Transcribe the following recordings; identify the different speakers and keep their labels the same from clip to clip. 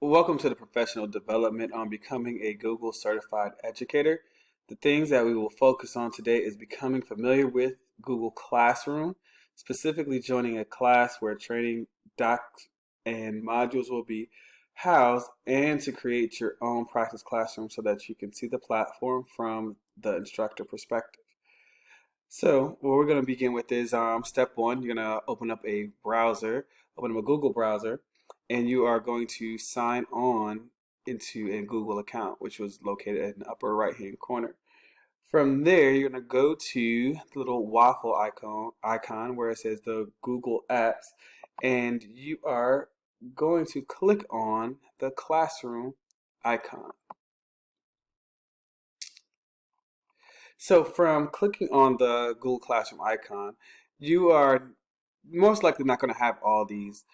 Speaker 1: Welcome to the professional development on becoming a Google certified educator. The things that we will focus on today is becoming familiar with Google Classroom, specifically joining a class where training docs and modules will be housed, and to create your own practice classroom so that you can see the platform from the instructor perspective. So what we're going to begin with is step one. You're going to open up a browser, open up a Google browser, and you are going to sign on into a Google account, which was located in the upper right-hand corner. From there, you're going to go to the little waffle icon where it says the Google Apps, and you are going to click on the classroom icon. So from clicking on the Google Classroom icon, you are most likely not going to have all these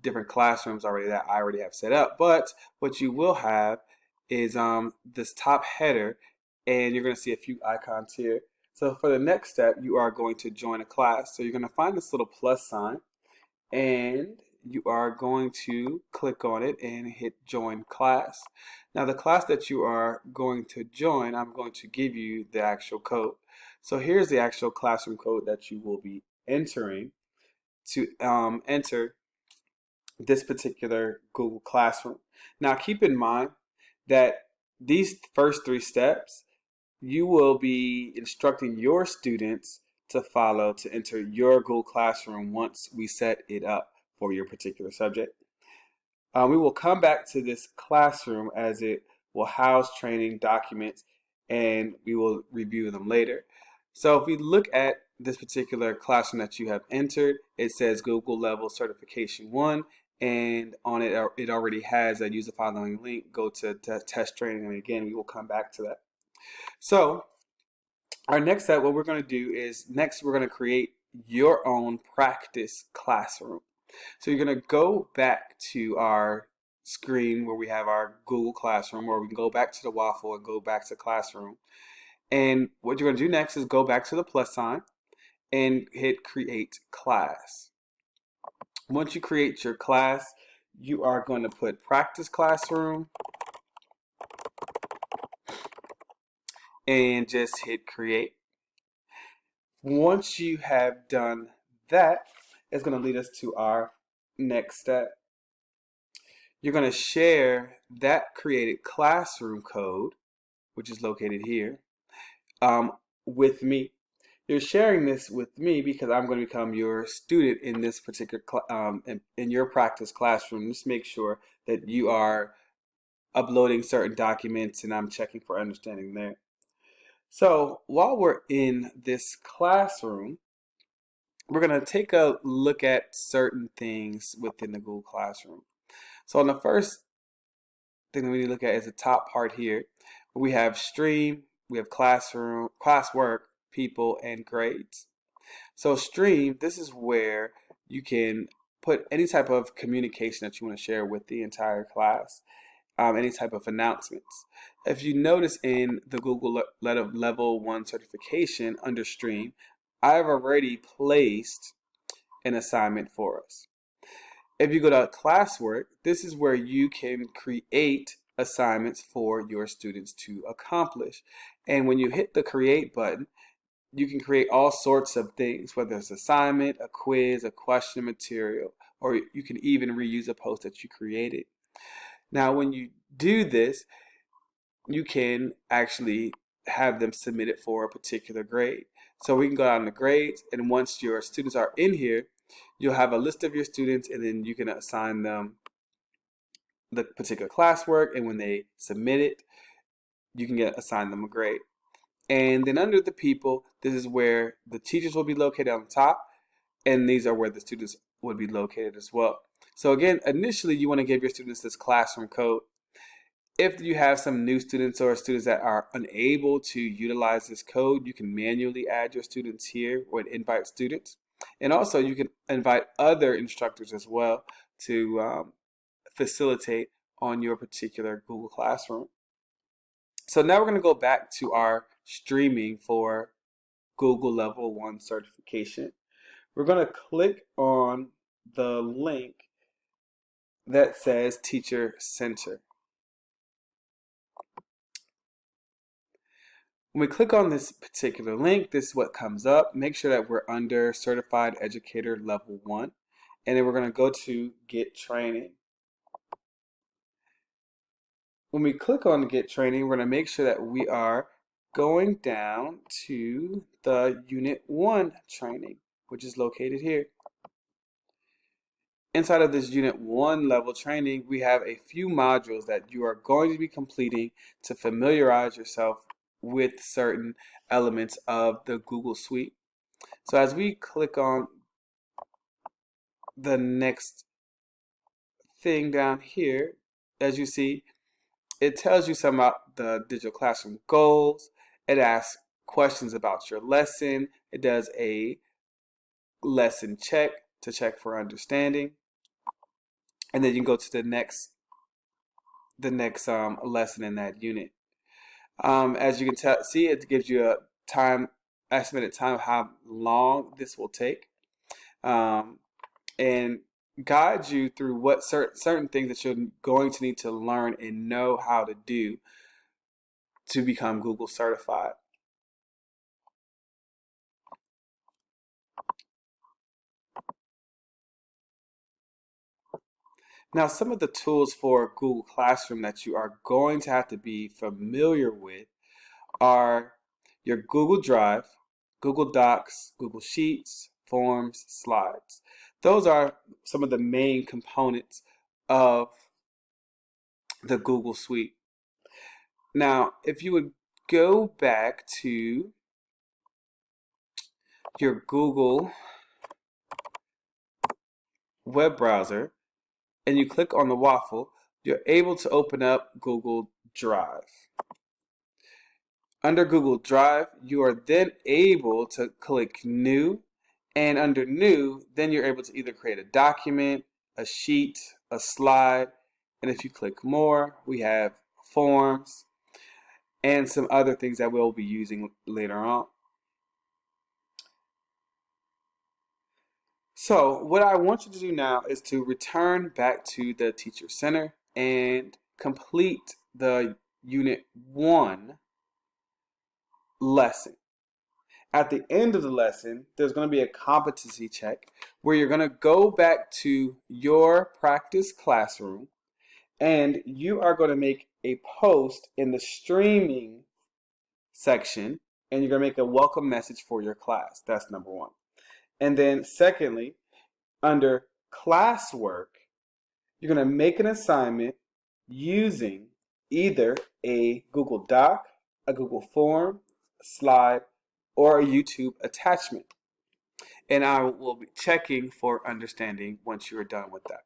Speaker 1: different classrooms already that I already have set up. But what you will have is this top header, and you're going to see a few icons here. So for the next step, you are going to join a class. So you're going to find this little plus sign, and you are going to click on it and hit join class. Now the class that you are going to join, I'm going to give you the actual code. So here's the actual classroom code that you will be entering to enter this particular Google Classroom. Now keep in mind that these first three steps, you will be instructing your students to follow to enter your Google Classroom once we set it up for your particular subject. We will come back to this classroom as it will house training documents, and we will review them later. So if we look at this particular classroom that you have entered, it says Google Level Certification 1, and on it it already has a use the following link, go to test training, and again we will come back to that. So our next step, what we're going to do is next we're going to create your own practice classroom. So you're going to go back to our screen where we have our Google Classroom, or we can go back to the waffle and go back to Classroom. And what you're going to do next is go back to the plus sign and hit create class. Once you create your class, you are going to put practice classroom and just hit create. Once you have done that, it's going to lead us to our next step. You're going to share that created classroom code, which is located here, with me. You're sharing this with me because I'm going to become your student in this particular in your practice classroom. Just make sure that you are uploading certain documents, and I'm checking for understanding there. So while we're in this classroom, we're going to take a look at certain things within the Google Classroom. So on the first thing that we need to look at is the top part here. We have stream, we have classroom, classwork, people, and grades. So stream, this is where you can put any type of communication that you want to share with the entire class, any type of announcements. If you notice in the Google Level 1 certification under stream, I've already placed an assignment for us. If you go to classwork, this is where you can create assignments for your students to accomplish. And when you hit the create button, you can create all sorts of things, whether it's assignment, a quiz, a question material, or you can even reuse a post that you created. Now, when you do this, you can actually have them submitted for a particular grade. So we can go down to grades, and once your students are in here, you'll have a list of your students, and then you can assign them the particular classwork, and when they submit it, you can assign them a grade. And then under the people, this is where the teachers will be located on top, and these are where the students would be located as well. So again, initially you want to give your students this classroom code. If you have some new students or students that are unable to utilize this code, you can manually add your students here or invite students. And also you can invite other instructors as well to facilitate on your particular Google Classroom. So now we're going to go back to our streaming for Google Level 1 certification. We're going to click on the link that says Teacher Center. When we click on this particular link, this is what comes up. Make sure that we're under Certified Educator Level 1. And then we're going to go to Get Training. When we click on Get Training, we're going to make sure that we are going down to the Unit 1 training, which is located here. Inside of this Unit 1 level training, we have a few modules that you are going to be completing to familiarize yourself with certain elements of the Google Suite. So as we click on the next thing down here, as you see, it tells you some about the digital classroom goals. It asks questions about your lesson. It does a lesson check to check for understanding. And then you can go to the next lesson in that unit. As you can see, it gives you a estimated time of how long this will take, and guides you through what certain things that you're going to need to learn and know how to do to become Google certified. Now, some of the tools for Google Classroom that you are going to have to be familiar with are your Google Drive, Google Docs, Google Sheets, Forms, Slides. Those are some of the main components of the Google Suite. Now, if you would go back to your Google web browser and you click on the waffle, you're able to open up Google Drive. Under Google Drive, you are then able to click New, and under New, then you're able to either create a document, a sheet, a slide, and if you click More, we have Forms and some other things that we'll be using later on. So what I want you to do now is to return back to the Teacher Center and complete the Unit 1 lesson. At the end of the lesson, there's going to be a competency check where you're going to go back to your practice classroom and you are going to make a post in the streaming section and you're going to make a welcome message for your class. That's number one. And then secondly, under classwork, you're going to make an assignment using either a Google Doc, a Google Form, a slide, or a YouTube attachment. And I will be checking for understanding once you are done with that.